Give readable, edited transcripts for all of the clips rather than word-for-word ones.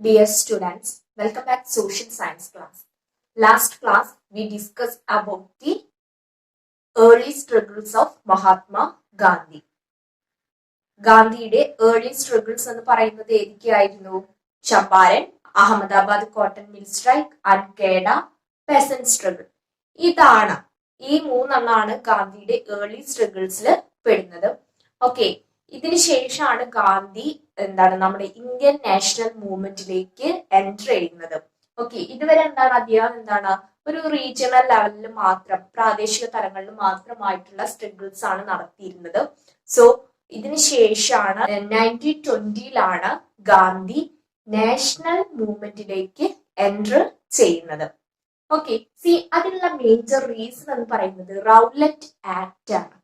Dear students, welcome back to Social Science class. Last class, we discussed about the early struggles of Mahatma Gandhi. ഗാന്ധിയുടെ early struggles എന്ന് പറയുന്നത് ഏതൊക്കെയായിരുന്നു? Champaran, Ahmedabad cotton mill strike and Kheda peasant struggle. ഇതാണ് ഈ മൂന്നെണ്ണാണ് ഗാന്ധിയുടെ early സ്ട്രഗിൾസിൽ പെടുന്നത്. Okay, ഇതിന് ശേഷമാണ് ഗാന്ധി നമ്മുടെ ഇന്ത്യൻ നാഷണൽ മൂവ്മെന്റിലേക്ക് എൻറ്റർ ചെയ്യുന്നത്. ഓക്കെ, ഇതുവരെ അദ്ദേഹം ഒരു റീജിയണൽ ലെവലിൽ മാത്രം, പ്രാദേശിക തലങ്ങളിൽ മാത്രമായിട്ടുള്ള സ്ട്രഗിൾസ് ആണ് നടത്തിയിരുന്നത്. സോ ഇതിന് ശേഷമാണ് 1920 ഗാന്ധി നാഷണൽ മൂവ്മെന്റിലേക്ക് എൻറ്റർ ചെയ്യുന്നത്. ഓക്കെ, അതിനുള്ള മേജർ റീസൺ എന്ന് പറയുന്നത് റൗലറ്റ് ആക്ട് ആണ്.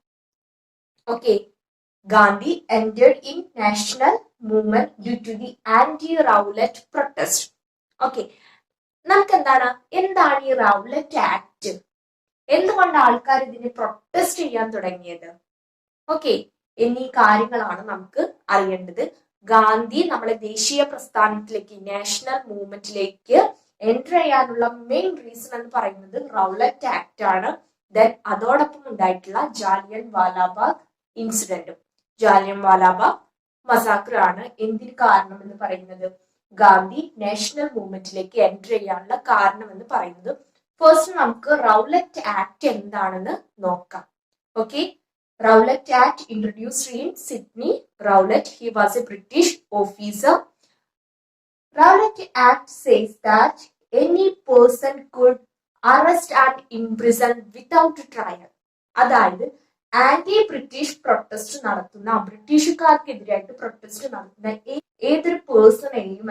Okay, Gandhi entered in national movement due to the anti-Rowlatt protest. Okay, നമുക്ക് എന്താണ് ഈ റൗലറ്റ് ആക്ട്? എന്തുകൊണ്ട് ആൾക്കാർ ഇതിനെ പ്രൊട്ടസ്റ്റ് ചെയ്യാൻ തുടങ്ങിയത്? ഓക്കെ, എന്നീ കാര്യങ്ങളാണ് നമുക്ക് അറിയേണ്ടത്. ഗാന്ധി നമ്മളെ ദേശീയ പ്രസ്ഥാനത്തിലേക്ക്, നാഷണൽ മൂവ്മെന്റിലേക്ക് എൻറ്റർ ചെയ്യാനുള്ള മെയിൻ റീസൺ എന്ന് പറയുന്നത് റൗലറ്റ് ആക്ട് ആണ്. ദെൻ അതോടൊപ്പം ഉണ്ടായിട്ടുള്ള ജാലിയൻ വാലാബാഗ് ഇൻസിഡന്റും, ജാലിയൻ വാലാബാഗ് മസാക്കർ ആണ് എന്തിന് കാരണം എന്ന് പറയുന്നത്, ഗാന്ധി നാഷണൽ മൂവ്മെന്റിലേക്ക് എൻറ്റർ ചെയ്യാനുള്ള കാരണം എന്ന് പറയുന്നത്. ഫസ്റ്റ് നമുക്ക് റൗലറ്റ് ആക്ട് എന്താണെന്ന് നോക്കാം. Okay, Rowlatt Act introduced in Sidney Rowlatt. He was a British officer. Rowlatt Act says that any person could arrest and imprison without trial. അതായത് ആന്റി ബ്രിട്ടീഷ് പ്രൊട്ടസ്റ്റ് നടത്തുന്ന, ബ്രിട്ടീഷുകാർക്കെതിരായിട്ട് protest നടത്തുന്ന ഏതൊരു പേഴ്സണെയും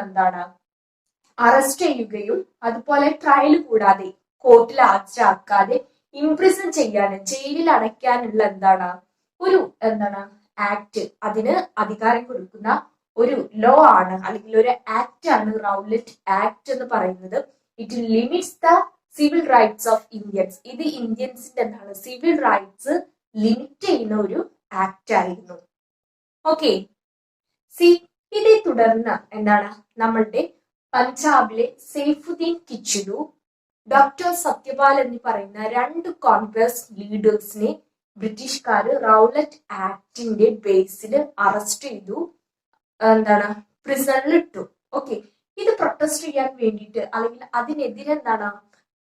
arrest ചെയ്യുകയും അതുപോലെ trial കൂടാതെ കോർട്ടിൽ ഹാജരാക്കാതെ ഇംപ്രിസൺ ചെയ്യാനും ജയിലിൽ അടയ്ക്കാനുള്ള ഒരു ആക്ട്, അതിന് അധികാരം കൊടുക്കുന്ന ഒരു ലോ ആണ്, അല്ലെങ്കിൽ ഒരു ആക്ട് ആണ് റൗലറ്റ് ആക്ട് എന്ന് പറയുന്നത്. It limits the civil rights of Indians. ഇത് ഇന്ത്യൻസിന്റെ സിവിൽ റൈറ്റ്സ് ലിമിറ്റ് ചെയ്യുന്ന ഒരു ആക്ട് ആയിരുന്നു. ഓക്കെ, ഇതേ തുടർന്ന് നമ്മളുടെ പഞ്ചാബിലെ സൈഫുദ്ദീൻ കിച്ചിലു, ഡോക്ടർ സത്യപാൽ എന്നീ പറയുന്ന രണ്ട് കോൺഗ്രസ് ലീഡേഴ്സിനെ ബ്രിട്ടീഷുകാര് റൗലറ്റ് ആക്ടിന്റെ ബേസിൽ അറസ്റ്റ് ചെയ്തു, പ്രിസണിൽ ഇട്ടു. ഓക്കെ, ഇത് പ്രൊട്ടസ്റ്റ് ചെയ്യാൻ വേണ്ടിയിട്ട്, അല്ലെങ്കിൽ അതിനെതിരെ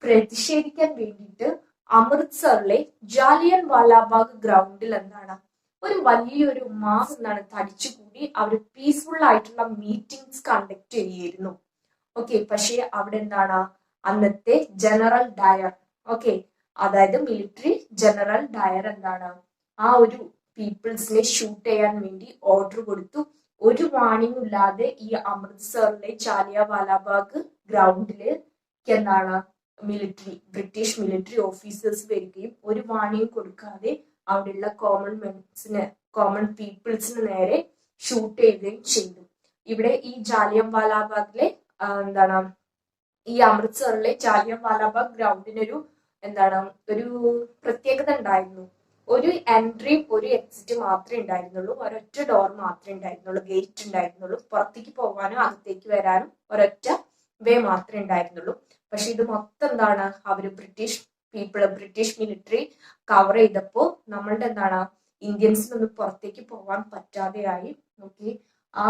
പ്രതിഷേധിക്കാൻ വേണ്ടിയിട്ട് അമൃത്സറിലെ ജാലിയൻ വാലാബാഗ് ഗ്രൗണ്ടിൽ ഒരു വലിയൊരു മാസ് തടിച്ചുകൂടി അവർ പീസ്ഫുൾ ആയിട്ടുള്ള മീറ്റിംഗ്സ് കണ്ടക്ട് ചെയ്യായിരുന്നു. ഓക്കെ, പക്ഷേ അവിടെ അന്നത്തെ ജനറൽ ഡയർ, ഓക്കെ, അതായത് മിലിറ്ററി ജനറൽ ഡയർ ആ ഒരു പീപ്പിൾസിനെ ഷൂട്ട് ചെയ്യാൻ വേണ്ടി ഓർഡർ കൊടുത്തു. ഒരു വാണിംഗ് ഇല്ലാതെ ഈ അമൃത്സറിലെ ജാലിയ വാലാബാഗ് ഗ്രൗണ്ടിലേക്ക് ബ്രിട്ടീഷ് മിലിറ്ററി ഓഫീസേഴ്സ് വരികയും ഒരു വാണിംഗ് കൊടുക്കാതെ അവിടെയുള്ള കോമൺ പീപ്പിൾസിന് നേരെ ഷൂട്ട് ചെയ്യുകയും ചെയ്തു. ഇവിടെ ഈ ജാലിയൻ വാലാബാഗിലെ ഈ അമൃത്സറിലെ ജാലിയൻ വാലാബാഗ് ഗ്രൗണ്ടിനൊരു ഒരു പ്രത്യേകത ഉണ്ടായിരുന്നു. ഒരു എൻട്രിയും ഒരു എക്സിറ്റ് മാത്രമേ ഉണ്ടായിരുന്നുള്ളൂ, ഒരൊറ്റ ഡോർ മാത്രമേ ഉണ്ടായിരുന്നുള്ളൂ, ഗേറ്റ് ഉണ്ടായിരുന്നുള്ളൂ. പുറത്തേക്ക് പോകാനും അകത്തേക്ക് വരാനും ഒരൊറ്റ വേ മാത്രമേ ഉണ്ടായിരുന്നുള്ളൂ. പക്ഷെ ഇത് മൊത്തം അവര് ബ്രിട്ടീഷ് മിലിറ്ററി കവർ ചെയ്തപ്പോ നമ്മളുടെ ഇന്ത്യൻസിനൊന്നും പുറത്തേക്ക് പോകാൻ പറ്റാതെയായി. നോക്കി, ആ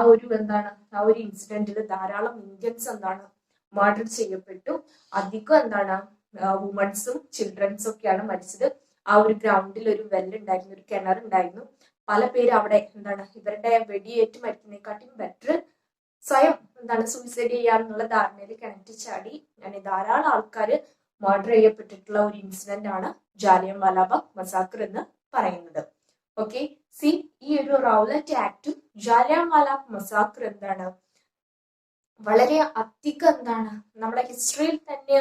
ഒരു ഇൻസിഡന്റിൽ ധാരാളം ഇന്ത്യൻസ് മർഡർ ചെയ്യപ്പെട്ടു. അധികം വുമൺസും ചിൽഡ്രൻസും ഒക്കെയാണ് മരിച്ചത്. ആ ഒരു ഗ്രൗണ്ടിൽ ഒരു വെല്ലുണ്ടായിരുന്നു, ഒരു കിണറുണ്ടായിരുന്നു. പല പേര് അവിടെ ഇവരുടെ വെടിയേറ്റ് മരിക്കുന്നതിനെക്കാട്ടും ബെറ്റർ സ്വയം സൂയിസൈഡ് ചെയ്യാന്നുള്ള ധാരണയിൽ കിണറ്റി ചാടി ധാരാളം ആൾക്കാർ മർഡർ ചെയ്യപ്പെട്ടിട്ടുള്ള ഒരു ഇൻസിഡന്റ് ആണ് ജാലിയൻ വാലാബാഗ് മസാക്കർ എന്ന് പറയുന്നത്. ഓക്കെ, ഈ ഒരു റൗലറ്റ് ആക്ടും ജാലിയൻ വാലാബാഗ് മസാക്കർ വളരെ അധികം നമ്മുടെ ഹിസ്റ്ററിയിൽ തന്നെ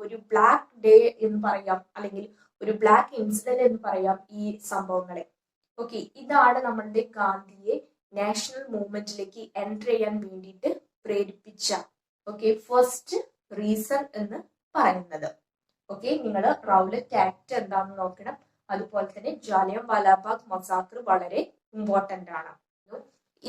ഒരു ബ്ലാക്ക് ഡേ എന്ന് പറയാം, അല്ലെങ്കിൽ ഒരു ബ്ലാക്ക് ഇൻസിഡന്റ് എന്ന് പറയാം ഈ സംഭവങ്ങളെ. ഓക്കെ, ഇതാണ് നമ്മളുടെ ഗാന്ധിയെ നാഷണൽ മൂവ്മെന്റിലേക്ക് എൻറ്റർ ചെയ്യാൻ വേണ്ടിയിട്ട് പ്രേരിപ്പിച്ച ഫസ്റ്റ് റീസൺ എന്ന് പറയുന്നത്. ഓക്കെ, നിങ്ങൾ റൗലറ്റ് ആക്ട് എന്താണെന്ന് നോക്കണം. അതുപോലെ തന്നെ ജാലിയൻ വാലാബാഗ് മസാക്കർ വളരെ ഇമ്പോർട്ടന്റ് ആണ്.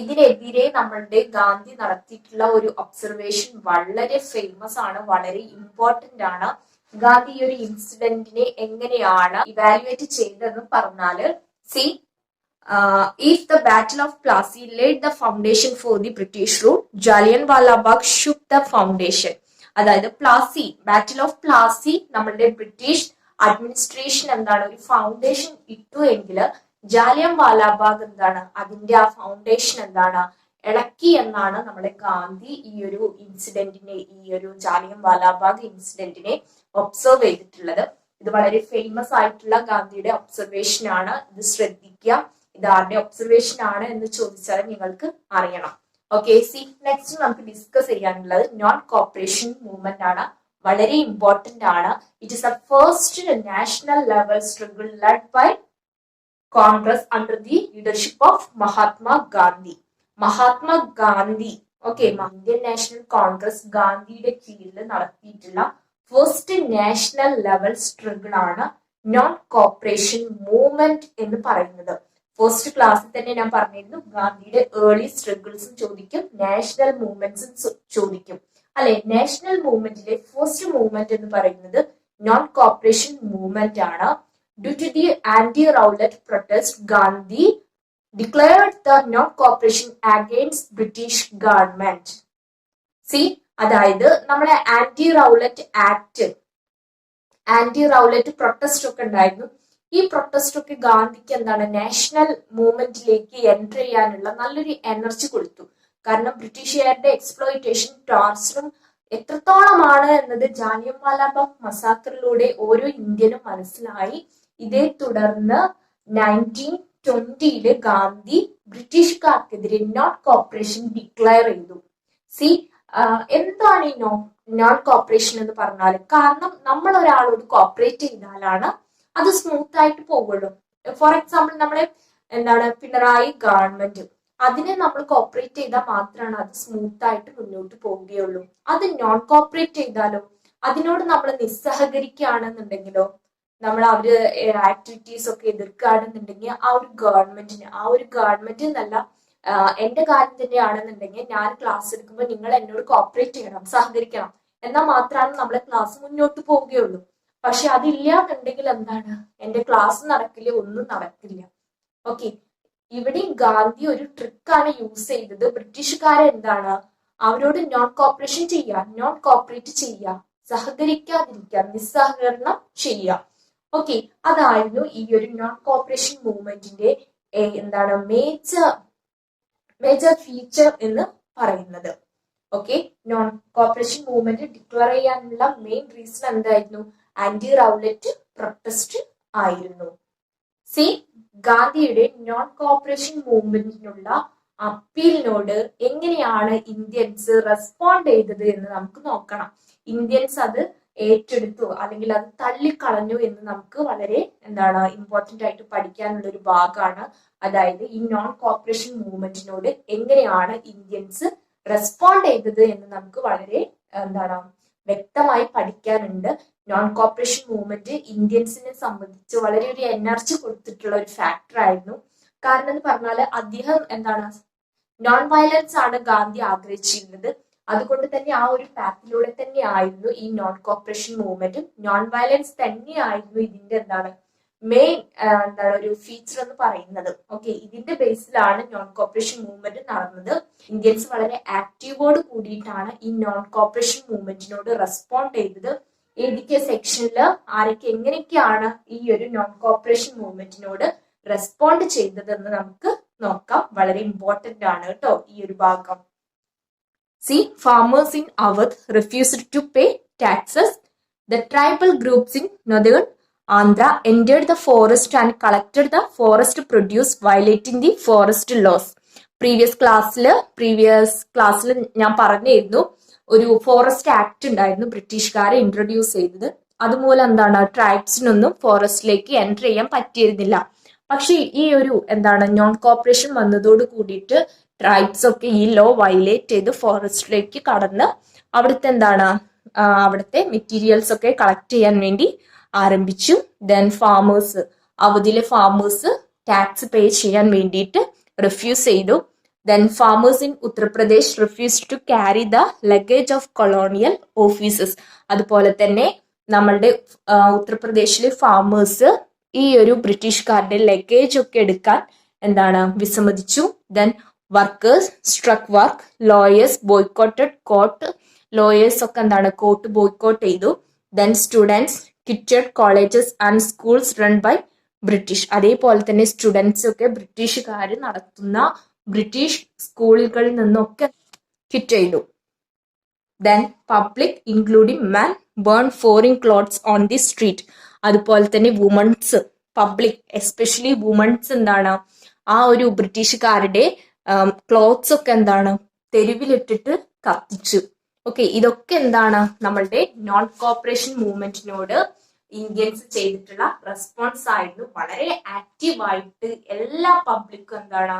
ഇതിനെതിരെ നമ്മളുടെ ഗാന്ധി നടത്തിയിട്ടുള്ള ഒരു ഒബ്സർവേഷൻ വളരെ ഫേമസ് ആണ്, വളരെ ഇമ്പോർട്ടന്റ് ആണ്. ഗാന്ധി ഈ ഒരു ഇൻസിഡന്റിനെ എങ്ങനെയാണ് ഇവാലുവേറ്റ് ചെയ്തതെന്ന് പറഞ്ഞാല്, C if the Battle of Plassey laid the foundation for the British rule, Jallianwala Bagh shook the foundation. അതായത് ബാറ്റിൽ ഓഫ് പ്ലാസി നമ്മളുടെ ബ്രിട്ടീഷ് അഡ്മിനിസ്ട്രേഷൻ എന്താണ് ഒരു ഫൗണ്ടേഷൻ ഇട്ടു എങ്കിൽ ജാലിയൻ വാലാബാഗ് എന്താണ് അതിന്റെ ആ ഫൗണ്ടേഷൻ എന്താണ് ഇളക്കി എന്നാണ് നമ്മുടെ ഗാന്ധി ഈ ഒരു ഇൻസിഡന്റിനെ, ഈ ഒരു ജാലിയൻ വാലാബാഗ് ഇൻസിഡന്റിനെ ഒബ്സർവ് ചെയ്തിട്ടുള്ളത്. ഇത് വളരെ ഫേമസ് ആയിട്ടുള്ള ഗാന്ധിയുടെ ഒബ്സർവേഷൻ ആണ്. ഇത് ശ്രദ്ധിക്കുക. ഇത് ആരുടെ ഒബ്സർവേഷൻ ആണ് എന്ന് ചോദിച്ചാൽ നിങ്ങൾക്ക് അറിയണം. ഓക്കെ, നെക്സ്റ്റ് നമുക്ക് ഡിസ്കസ് ചെയ്യാനുള്ളത് നോൺ കോപ്പറേഷൻ മൂവ്മെന്റ് ആണ്. വളരെ ഇമ്പോർട്ടന്റ് ആണ്. It is a first national level struggle led by Congress under the leadership of Mahatma Gandhi. Okay, Indian National Congress ഗാന്ധിയുടെ കീഴിൽ നടത്തിയിട്ടുള്ള ഫസ്റ്റ് നാഷണൽ ലെവൽ സ്ട്രഗിൾ ആണ് നോൺ കോപ്പറേഷൻ മൂവ്മെന്റ് എന്ന് പറയുന്നത്. ഫസ്റ്റ് ക്ലാസ്സിൽ തന്നെ ഞാൻ പറഞ്ഞിരുന്നു, ഗാന്ധിയുടെ ഏർലി സ്ട്രഗിൾസും ചോദിക്കും, നാഷണൽ മൂവ്മെന്റ്സും ചോദിക്കും അല്ലെ. നാഷണൽ മൂവ്മെന്റിലെ ഫസ്റ്റ് മൂവ്മെന്റ് എന്ന് പറയുന്നത് നോൺ കോപ്പറേഷൻ മൂവ്മെന്റ് ആണ്. Due to the anti Rowlatt protest, Gandhi declared the non cooperation against British government. അതായത് നമ്മളെ ആന്റി റൗലറ്റ് പ്രൊട്ടസ്റ്റ് ഒക്കെ ഉണ്ടായിരുന്നു. ഈ പ്രൊട്ടസ്റ്റ് ഒക്കെ ഗാന്ധിക്ക് എന്താണ് നാഷണൽ മൂവ്മെന്റിലേക്ക് എൻറ്റർ ചെയ്യാനുള്ള നല്ലൊരു എനർജി കൊടുത്തു. കാരണം ബ്രിട്ടീഷുകാരുടെ എക്സ്പ്ലോയിറ്റേഷൻ ടോർച്ചറും എത്രത്തോളമാണ് എന്നത് ജാലിയൻവാലാബാഗ് മസാക്കറിലൂടെ ഓരോ ഇന്ത്യനും മനസ്സിലായി. ഇതേ തുടർന്ന് 1920 ഗാന്ധി ബ്രിട്ടീഷുകാർക്കെതിരെ നോൺ കോപ്പറേഷൻ ഡിക്ലെയർ ചെയ്തു. എന്താണ് ഈ നോൺ കോപ്പറേഷൻ എന്ന് പറഞ്ഞാൽ, കാരണം നമ്മൾ ഒരാളോട് കോപ്പറേറ്റ് ചെയ്താലാണ് അത് സ്മൂത്ത് ആയിട്ട് പോകുള്ളൂ. ഫോർ എക്സാമ്പിൾ നമ്മളെ പിണറായി ഗവൺമെന്റ്, അതിനെ നമ്മൾ കോപ്പറേറ്റ് ചെയ്താൽ മാത്രമാണ് അത് സ്മൂത്ത് ആയിട്ട് മുന്നോട്ട് പോവുകയുള്ളൂ. അത് നോൺ കോപ്പറേറ്റ് ചെയ്താലോ, അതിനോട് നമ്മൾ നിസ്സഹകരിക്കുകയാണെന്നുണ്ടെങ്കിലോ, നമ്മൾ അവര് ആക്ടിവിറ്റീസ് ഒക്കെ എതിർക്കുകയാണെന്നുണ്ടെങ്കിൽ ആ ഒരു ഗവൺമെന്റ് എന്നല്ല, എന്റെ കാര്യം തന്നെയാണെന്നുണ്ടെങ്കിൽ ഞാൻ ക്ലാസ് എടുക്കുമ്പോൾ നിങ്ങൾ എന്നോട് കോപ്പറേറ്റ് ചെയ്യണം, സഹകരിക്കണം, എന്നാൽ മാത്രമാണ് നമ്മളെ ക്ലാസ് മുന്നോട്ട് പോവുകയുള്ളൂ. പക്ഷെ അതില്ലാന്നുണ്ടെങ്കിൽ എന്താണ്, എന്റെ ക്ലാസ് നടക്കില്ല, ഒന്നും നടക്കില്ല. ഓക്കെ, ഇവിടെ ഗാന്ധി ഒരു ട്രിക്കാണ് യൂസ് ചെയ്തത്. ബ്രിട്ടീഷുകാരെ എന്താണ് അവരോട് നോൺ കോപ്പറേറ്റ് ചെയ്യുക, സഹകരിക്കാതിരിക്കുക, നിസ്സഹകരണം ചെയ്യുക. ഓക്കെ, അതായിരുന്നു ഈ ഒരു നോൺ കോപ്പറേഷൻ മൂവ്മെന്റിന്റെ മേജർ ഫീച്ചർ എന്ന് പറയുന്നത്. Okay, non cooperation movement declare ചെയ്യാനുള്ള മെയിൻ റീസൺ എന്തായിരുന്നു? ആന്റി റൗലറ്റ് പ്രൊട്ടസ്റ്റ് ആയിരുന്നു. ഗാന്ധിയുടെ നോൺ കോപ്പറേഷൻ മൂവ്മെന്റിനുള്ള അപ്പീലിനോട് എങ്ങനെയാണ് ഇന്ത്യൻസ് റെസ്പോണ്ട് ചെയ്തത് എന്ന് നമുക്ക് നോക്കണം. ഇന്ത്യൻസ് അത് ഏറ്റെടുത്തു അല്ലെങ്കിൽ അത് തള്ളിക്കളഞ്ഞു എന്ന് നമുക്ക് വളരെ ഇമ്പോർട്ടന്റ് ആയിട്ട് പഠിക്കാനുള്ള ഒരു ഭാഗമാണ്. അതായത് ഈ നോൺ കോപ്പറേഷൻ മൂവ്മെന്റിനോട് എങ്ങനെയാണ് ഇന്ത്യൻസ് റെസ്പോണ്ട് ചെയ്തത് എന്ന് നമുക്ക് വളരെ വ്യക്തമായി പഠിക്കാനുണ്ട്. നോൺ കോപ്പറേഷൻ മൂവ്മെന്റ് ഇന്ത്യൻസിനെ സംബന്ധിച്ച് വളരെ ഒരു എനർജി കൊടുത്തിട്ടുള്ള ഒരു ഫാക്ടർ ആയിരുന്നു. കാരണം എന്ന് പറഞ്ഞാല് അദ്ദേഹം നോൺ വയലൻസ് ആണ് ഗാന്ധി ആഗ്രഹിച്ചിരുന്നത്. അതുകൊണ്ട് തന്നെ ആ ഒരു പാത്തിലൂടെ തന്നെ ആയിരുന്നു ഈ നോൺ കോപ്പറേഷൻ മൂവ്മെന്റും. നോൺ വയലൻസ് തന്നെയായിരുന്നു ഇതിന്റെ മെയിൻ ഒരു ഫീച്ചർ എന്ന് പറയുന്നത്. ഓക്കെ, ഇതിന്റെ ബേസിലാണ് നോൺ കോപ്പറേഷൻ മൂവ്മെന്റ് നടന്നത്. ഇന്ത്യൻസ് വളരെ ആക്റ്റീവോട് കൂടിയിട്ടാണ് ഈ നോൺ കോപ്പറേഷൻ മൂവ്മെന്റിനോട് റെസ്പോണ്ട് ചെയ്തത്. ഏതൊക്കെ സെക്ഷനിൽ ആരൊക്കെ എങ്ങനെയൊക്കെയാണ് ഈ ഒരു നോൺ കോപ്പറേഷൻ മൂവ്മെന്റിനോട് റെസ്പോണ്ട് ചെയ്തതെന്ന് നമുക്ക് നോക്കാം. വളരെ ഇമ്പോർട്ടന്റ് ആണ് കേട്ടോ ഈ ഒരു ഭാഗം. Farmers in Awadh refused to pay taxes. The tribal groups in northern Andhra entered the forest and collected the forest produce, violating the forest laws. Previous ക്ലാസ്സിൽ ഞാൻ പറഞ്ഞിരുന്നു, ഒരു ഫോറസ്റ്റ് ആക്ട് ഉണ്ടായിരുന്നു ബ്രിട്ടീഷുകാരെ ഇൻട്രൊഡ്യൂസ് ചെയ്തത്. അതുമൂലം ട്രൈബ്സിനൊന്നും ഫോറസ്റ്റിലേക്ക് എൻറ്റർ ചെയ്യാൻ പറ്റിയിരുന്നില്ല. പക്ഷെ ഈ ഒരു നോൺ കോപ്പറേഷൻ വന്നതോട് കൂടിയിട്ട് ട്രൈബ്സ് ഒക്കെ ഈ ലോ വയലേറ്റ് ചെയ്ത് ഫോറസ്റ്റിലേക്ക് കടന്ന് അവിടുത്തെ മെറ്റീരിയൽസ് ഒക്കെ കളക്ട് ചെയ്യാൻ വേണ്ടി ആരംഭിച്ചു. ദെൻ അവധിയിലെ ഫാമേഴ്സ് ടാക്സ് പേ ചെയ്യാൻ വേണ്ടിയിട്ട് റിഫ്യൂസ് ചെയ്തു. Then farmers in Uttar Pradesh refused to carry the luggage of colonial officers. അതുപോലെ തന്നെ നമ്മളുടെ ഉത്തർപ്രദേശിലെ ഫാമേഴ്സ് ഈ ഒരു ബ്രിട്ടീഷുകാരുടെ ലഗേജ് ഒക്കെ എടുക്കാൻ എന്താണ് വിസമ്മതിച്ചു. Then workers struck work, lawyers boycotted court, lawyers ഒക്കെ എന്താണ് കോർട്ട് ബോയ്ക്കോട്ട് ചെയ്തു. Then students quitted colleges and schools run by British. അതേപോലെ തന്നെ സ്റ്റുഡൻസ് ഒക്കെ ബ്രിട്ടീഷുകാർ നടത്തുന്ന ബ്രിട്ടീഷ് സ്കൂളുകളിൽ നിന്നൊക്കെ ക്വിറ്റ് ചെയ്തു. Then public including man burn foreign clothes on the street. അതുപോലെ തന്നെ വുമൺസ്, പബ്ലിക് എസ്പെഷ്യലി വുമൺസ് എന്താണ് ആ ഒരു ബ്രിട്ടീഷുകാരുടെ ക്ലോത്ത്സ് ഒക്കെ എന്താണ് തെരുവിലിട്ടിട്ട് കത്തിച്ചു. ഓക്കെ, ഇതൊക്കെ എന്താണ് നമ്മളുടെ നോൺ കോപ്പറേഷൻ മൂവ്മെന്റിനോട് ഇന്ത്യൻസ് ചെയ്തിട്ടുള്ള റെസ്പോൺസ് ആയിരുന്നു. വളരെ ആക്റ്റീവായിട്ട് എല്ലാ പബ്ലിക്കും എന്താണ്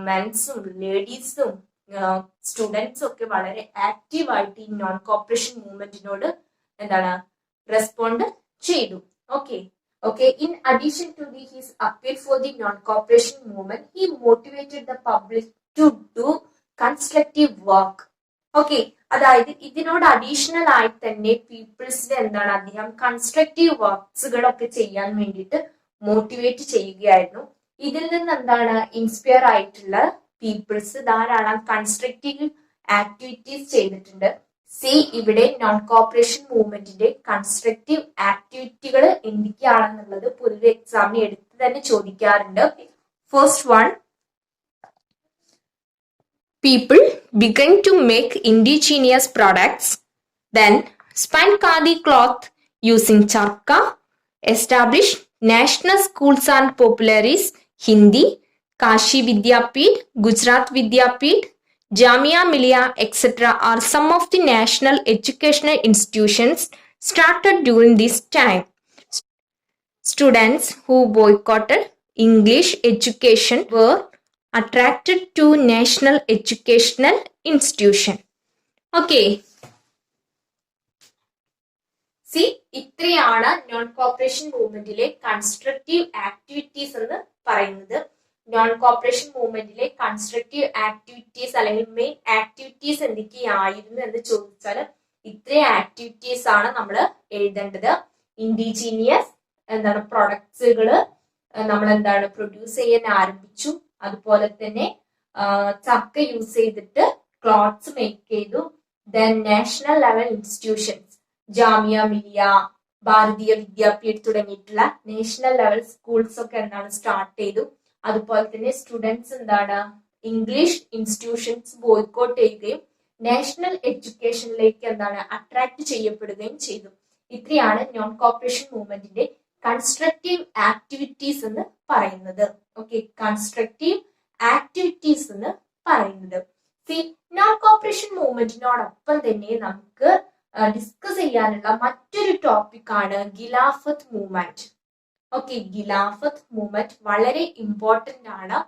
മെൻസും ലേഡീസും സ്റ്റുഡൻസും ഒക്കെ വളരെ ആക്റ്റീവായിട്ട് ഈ നോൺ കോപ്പറേഷൻ മൂവ്മെന്റിനോട് എന്താണ് റെസ്പോണ്ട് ചെയ്തു. Okay. In addition to his appeal for the non-cooperation movement, he motivated the public to do constructive work. Okay, അതായത് ഇതിനോട് അഡീഷണൽ ആയി തന്നെ പീപ്പിൾസിന് എന്താണ് അദ്ദേഹം കൺസ്ട്രക്റ്റീവ് വർക്ക്സുകളൊക്കെ ചെയ്യാൻ വേണ്ടിയിട്ട് മോട്ടിവേറ്റ് ചെയ്യുകയായിരുന്നു. ഇതിൽ നിന്ന് എന്താണ് ഇൻസ്പയർ ആയിട്ടുള്ള പീപ്പിൾസ് ധാരാളം കൺസ്ട്രക്റ്റീവ് ആക്ടിവിറ്റീസ് ചെയ്തിട്ടുണ്ട്. ഇവിടെ നോൺ കോപ്പറേഷൻ മൂവ്മെന്റിന്റെ കൺസ്ട്രക്റ്റീവ് ആക്ടിവിറ്റികൾ എന്തൊക്കെയാണെന്നുള്ളത് പൊതുവെ എക്സാമിന് എടുത്ത് തന്നെ ചോദിക്കാറുണ്ട്. First one, people began to make indigenous products, then spun khadi cloth using charka, established national schools and popularized Hindi, Kashi Vidyapith, Gujarat Vidyapith, Jamia Millia, etc. are some of the national educational institutions started during this time. Students who boycotted English education were attracted to national educational institution. Okay. ഇത്രയാണ് non corporation മൂവ്മെന്റിലെ constructive activities എന്ന് പറയുന്നത്. Non corporation മൂവ്മെന്റിലെ constructive activities അല്ലെങ്കിൽ main activities എന്തൊക്കെയായിരുന്നു എന്ന് ചോദിച്ചാൽ ഇത്രയും activities ആണ് നമ്മൾ എഴുതേണ്ടത്. ഇൻഡിജീനിയസ് എന്താണ് പ്രൊഡക്ട്സുകള് നമ്മൾ എന്താണ് പ്രൊഡ്യൂസ് ചെയ്യാൻ ആരംഭിച്ചു. അതുപോലെ തന്നെ ചക്ക യൂസ് ചെയ്തിട്ട് ക്ലോത്ത്സ് മേക്ക് ചെയ്തു. Then national level institutions Jamia Millia, Bharatiya Vidyapeeth തുടങ്ങിയിട്ടുള്ള നാഷണൽ ലെവൽ സ്കൂൾസ് ഒക്കെ എന്താണ് സ്റ്റാർട്ട് ചെയ്തു. അതുപോലെ തന്നെ സ്റ്റുഡൻസ് എന്താണ് ഇംഗ്ലീഷ് ഇൻസ്റ്റിറ്റ്യൂഷൻസ് ബോയ്ക്കോട്ട് ചെയ്യുകയും നാഷണൽ എഡ്യൂക്കേഷനിലേക്ക് എന്താണ് അട്രാക്ട് ചെയ്യപ്പെടുകയും ചെയ്തു. ഇത്രയാണ് നോൺ കോപ്പറേഷൻ മൂവ്മെന്റിന്റെ കൺസ്ട്രക്റ്റീവ് ആക്ടിവിറ്റീസ് എന്ന് പറയുന്നത്. ഓക്കെ, കൺസ്ട്രക്റ്റീവ് ആക്ടിവിറ്റീസ് എന്ന് പറയുന്നത്. നോൺ കോപ്പറേഷൻ മൂവ്മെന്റിനോടൊപ്പം തന്നെ നമുക്ക് ഡിസ്കസ് ചെയ്യാനുള്ള മറ്റൊരു ടോപ്പിക്കാണ് ഖിലാഫത്ത് മൂവ്മെന്റ്. ഓക്കെ, ഖിലാഫത്ത് മൂവ്മെന്റ് വളരെ ഇമ്പോർട്ടന്റ് ആണ്.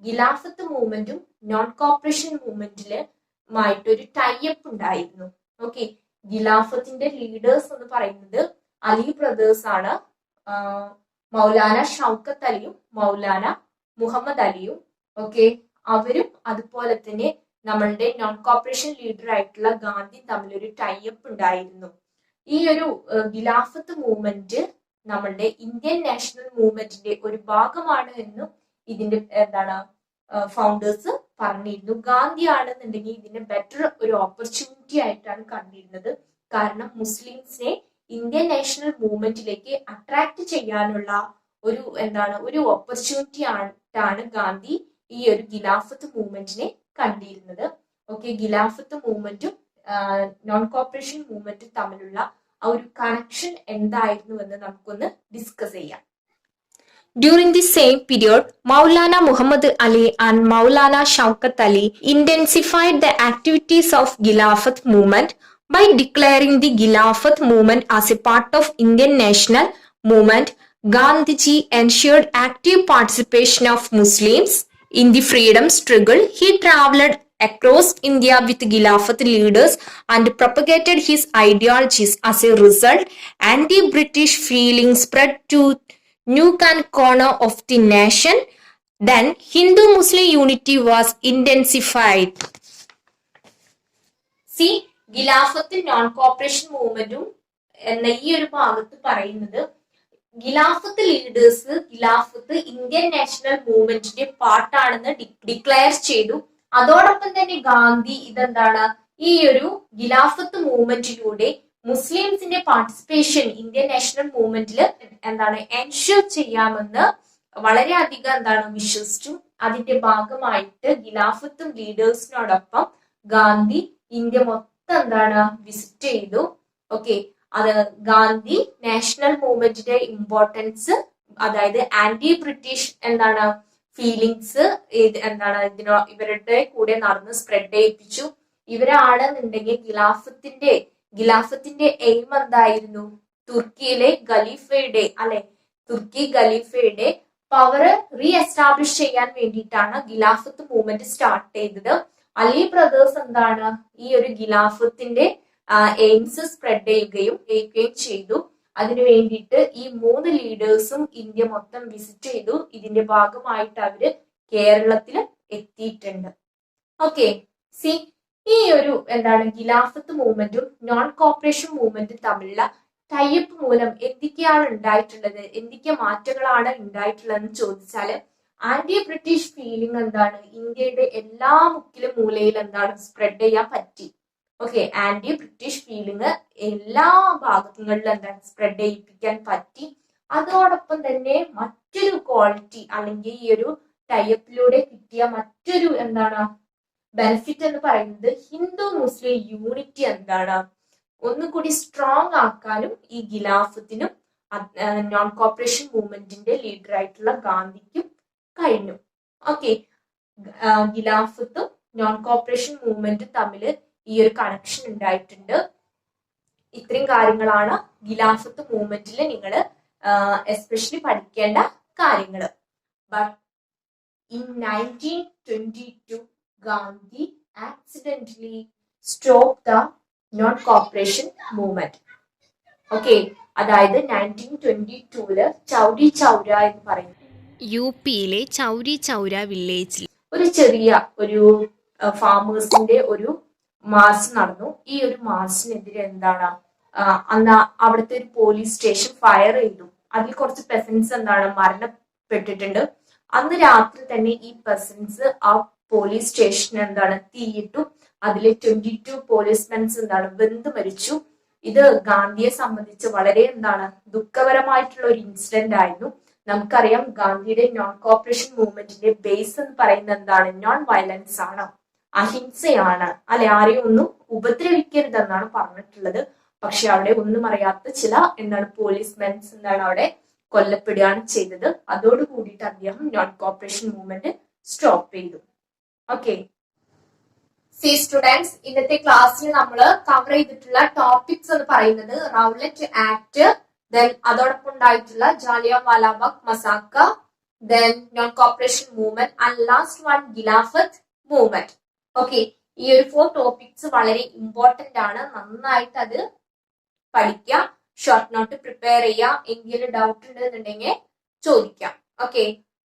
ഖിലാഫത്ത് മൂവ്മെന്റും നോൺ കോപ്പറേഷൻ മൂവ്മെന്റിലുമായിട്ടൊരു ടൈപ്പ് ഉണ്ടായിരുന്നു. ഓക്കെ, ഖിലാഫത്തിന്റെ ലീഡേഴ്സ് എന്ന് പറയുന്നത് അലി ബ്രദേഴ്സ് ആണ്. മൗലാന ഷൗക്കത്ത് അലിയും മൗലാന മുഹമ്മദ് അലിയും. ഓക്കെ, അവരും അതുപോലെ തന്നെ നമ്മളുടെ നോൺ കോപ്പറേഷൻ ലീഡർ ആയിട്ടുള്ള ഗാന്ധി തമ്മിലൊരു ടൈപ്പ് ഉണ്ടായിരുന്നു. ഈ ഒരു ഖിലാഫത്ത് മൂവ്മെന്റ് നമ്മളുടെ ഇന്ത്യൻ നാഷണൽ മൂവ്മെന്റിന്റെ ഒരു ഭാഗമാണ് എന്നും ഇതിന്റെ എന്താണ് ഫൗണ്ടേഴ്സ് പറഞ്ഞിരുന്നു. ഗാന്ധി ആണെന്നുണ്ടെങ്കിൽ ഇതിനെ ബെറ്റർ ഒരു ഓപ്പർച്യൂണിറ്റി ആയിട്ടാണ് കണ്ടിരുന്നത്. കാരണം മുസ്ലിംസിനെ ഇന്ത്യൻ നാഷണൽ മൂവ്മെന്റിലേക്ക് അട്രാക്ട് ചെയ്യാനുള്ള ഒരു ഓപ്പർച്യൂണിറ്റി ആയിട്ടാണ് ഗാന്ധി ഈ ഒരു ഖിലാഫത്ത് മൂവ്മെന്റിനെ കണ്ടിരുന്നത്. ഓക്കെ, ഖിലാഫത്ത് മൂവ്മെന്റും നോൺ കോപ്പറേഷൻ മൂവ്മെന്റും തമ്മിലുള്ള ആ ഒരു കണക്ഷൻ എന്തായിരുന്നു എന്ന് നമുക്കൊന്ന് ഡിസ്കസ് ചെയ്യാം. During the same period, Maulana Muhammad Ali and Maulana Shaukat Ali intensified the activities of Khilafat movement by declaring the Khilafat movement as a part of Indian national movement. Gandhiji ensured active participation of Muslims in the freedom struggle. He traveled across India with Khilafat leaders and propagated his ideologies. As a result, anti-British feeling spread to nook and corner of the nation. Then Hindu-Muslim unity was intensified. C ഖിലാഫത്തും non cooperation മൂവ്മെന്റും എന്ന ഈ ഒരു ഭാഗത്ത് പറയുന്നത് Khilafat leaders Khilafat Indian national മൂവ്മെന്റിന്റെ പാർട്ടാണെന്ന് declare ചെയ്തു. അതോടൊപ്പം തന്നെ ഗാന്ധി ഇതെന്താണ് ഈ ഒരു ഖിലാഫത്ത് മൂവ്മെന്റിലൂടെ മുസ്ലിംസിന്റെ പാർട്ടിസിപ്പേഷൻ ഇന്ത്യൻ നാഷണൽ മൂവ്മെന്റിൽ എന്താണ് എൻഷുർ ചെയ്യാമെന്ന് വളരെയധികം എന്താണ് വിശ്വസിച്ചു. അതിന്റെ ഭാഗമായിട്ട് ഖിലാഫത്തും ലീഡേഴ്സിനോടൊപ്പം ഗാന്ധി ഇന്ത്യ മൊത്തം എന്താണ് വിസിറ്റ് ചെയ്തു. ഓക്കെ, അത് ഗാന്ധി നാഷണൽ മൂവ്മെന്റിന്റെ ഇമ്പോർട്ടൻസ്, അതായത് ആന്റി ബ്രിട്ടീഷ് എന്താണ് ഫീലിങ്സ് എന്താണ് ഇവരുടെ കൂടെ നടന്ന് സ്പ്രെഡ് ചെയ്യിപ്പിച്ചു. ഇവരാണെന്നുണ്ടെങ്കിൽ ഖിലാഫത്തിന്റെ എയിം എന്തായിരുന്നു? തുർക്കിയിലെ ഖലീഫയുടെ തുർക്കി ഖലീഫയുടെ പവർ റീ എസ്റ്റാബ്ലിഷ് ചെയ്യാൻ വേണ്ടിയിട്ടാണ് ഖിലാഫത്ത് മൂവ്മെന്റ് സ്റ്റാർട്ട് ചെയ്തത്. അലി ബ്രദേഴ്സ് എന്താണ് ഈ ഒരു ഖിലാഫത്തിന്റെ എയിംസ് സ്പ്രെഡ് ചെയ്യുകയും ചെയ്തു. അതിനു വേണ്ടിയിട്ട് ഈ 3 ലീഡേഴ്സും ഇന്ത്യ മൊത്തം വിസിറ്റ് ചെയ്തു. ഇതിന്റെ ഭാഗമായിട്ട് അവര് കേരളത്തിൽ എത്തിയിട്ടുണ്ട്. ഓക്കെ, സി ഈ ഒരു എന്താണ് ഖിലാഫത്ത് മൂവ്മെന്റും നോൺ കോപ്പറേഷൻ മൂവ്മെന്റും തമ്മിലുള്ള ടൈപ്പ് മൂലം എന്തൊക്കെയാണ് ഉണ്ടായിട്ടുള്ളത്, എന്തൊക്കെ മാറ്റങ്ങളാണ് ഉണ്ടായിട്ടുള്ളതെന്ന് ചോദിച്ചാല് ആന്റി ബ്രിട്ടീഷ് ഫീലിംഗ് എന്താണ് ഇന്ത്യയുടെ എല്ലാ മുക്കിലും മൂലയിലും എന്താണ് സ്പ്രെഡ് ചെയ്യാൻ പറ്റി. ഓക്കെ, ആന്റി ബ്രിട്ടീഷ് ഫീലിംഗ് എല്ലാ ഭാഗങ്ങളിലും എന്താണ് സ്പ്രെഡ് ചെയ്യിപ്പിക്കാൻ പറ്റി. അതോടൊപ്പം തന്നെ മറ്റൊരു ക്വാളിറ്റി അല്ലെങ്കിൽ ഈ ഒരു ടൈപ്പിലൂടെ കിട്ടിയ മറ്റൊരു എന്താണ് ബെനിഫിറ്റ് എന്ന് പറയുന്നത് ഹിന്ദു മുസ്ലിം യൂണിറ്റി എന്താണ് ഒന്നുകൂടി സ്ട്രോങ് ആക്കാനും ഈ ഖിലാഫത്തിനും നോൺ കോപ്പറേഷൻ മൂവ്മെന്റിന്റെ ലീഡർ ആയിട്ടുള്ള ഗാന്ധിക്കും കഴിഞ്ഞു. ഓക്കെ, ഖിലാഫത്തും നോൺ കോപ്പറേഷൻ മൂവ്മെന്റും തമ്മിൽ ഈ ഒരു കണക്ഷൻ ഉണ്ടായിട്ടുണ്ട്. ഇത്രയും കാര്യങ്ങളാണ് ഖിലാഫത്ത് മൂവ്മെന്റിൽ നിങ്ങൾ എസ്പെഷ്യലി പഠിക്കേണ്ട കാര്യങ്ങൾ. But in 1922 Gandhi accidentally stop the non cooperation movement. Okay, അതായത് 1922 ചൗരി ചൗര എന്ന് പറയുന്നത് യുപിയിലെ ചൗരി ചൗര വില്ലേജിൽ ഒരു ചെറിയ ഒരു ഫാമേഴ്സിന്റെ ഒരു മാർച്ച് നടന്നു. ഈ ഒരു മാർച്ചിനെതിരെ എന്താണ് അന്ന് അവിടുത്തെ ഒരു പോലീസ് സ്റ്റേഷൻ ഫയർ ചെയ്തു. അതിൽ കുറച്ച് പെസൻസ് എന്താണ് മരണപ്പെട്ടിട്ടുണ്ട്. അന്ന് രാത്രി തന്നെ ഈ പെസൻസ് ആ പോലീസ് സ്റ്റേഷൻ എന്താണ് തീയിട്ടു. അതിലെ 22 പോലീസ്മെൻസ് എന്താണ് വെന്ത് മരിച്ചു. ഇത് ഗാന്ധിയെ സംബന്ധിച്ച് വളരെ എന്താണ് ദുഃഖകരമായിട്ടുള്ള ഒരു ഇൻസിഡന്റ് ആയിരുന്നു. നമുക്കറിയാം ഗാന്ധിയുടെ നോൺ കോപ്പറേഷൻ മൂവ്മെന്റിന്റെ ബേസ് എന്ന് പറയുന്നത് എന്താണ്? നോൺ വയലൻസ് ആണ്, അഹിംസയാണ്. ആരെയും ഒന്നും ഉപദ്രവിക്കരുതെന്നാണ് പറഞ്ഞിട്ടുള്ളത്. പക്ഷെ അവിടെ ഒന്നും അറിയാത്ത ചില പോലീസ്മെൻസ് അവിടെ കൊല്ലപ്പെടുകയാണ് ചെയ്തത്. അതോട് കൂടിയിട്ട് അദ്ദേഹം നോൺ കോപ്പറേഷൻ മൂവ്മെന്റ് സ്റ്റോപ്പ് ചെയ്തു. ഓക്കെ, സി സ്റ്റുഡൻസ്, ഇന്നത്തെ ക്ലാസ്സിൽ നമ്മൾ കവർ ചെയ്തിട്ടുള്ള ടോപ്പിക്സ് എന്ന് പറയുന്നത് റൗലറ്റ് ആക്ട്, ദെൻ അതോടൊപ്പം ഉണ്ടായിട്ടുള്ള Jallianwala Bagh massacre, then non cooperation movement and last one Khilafat movement. Okay, ഈ ഒരു 4 ടോപ്പിക്സ് വളരെ ഇമ്പോർട്ടന്റ് ആണ്. നന്നായിട്ട് അത് പഠിക്കുക, ഷോർട്ട് നോട്ട് പ്രിപ്പയർ ചെയ്യുക. എന്തെങ്കിലും ഡൗട്ട് ഉണ്ടെന്നുണ്ടെങ്കിൽ ചോദിക്കാം. ഓക്കെ,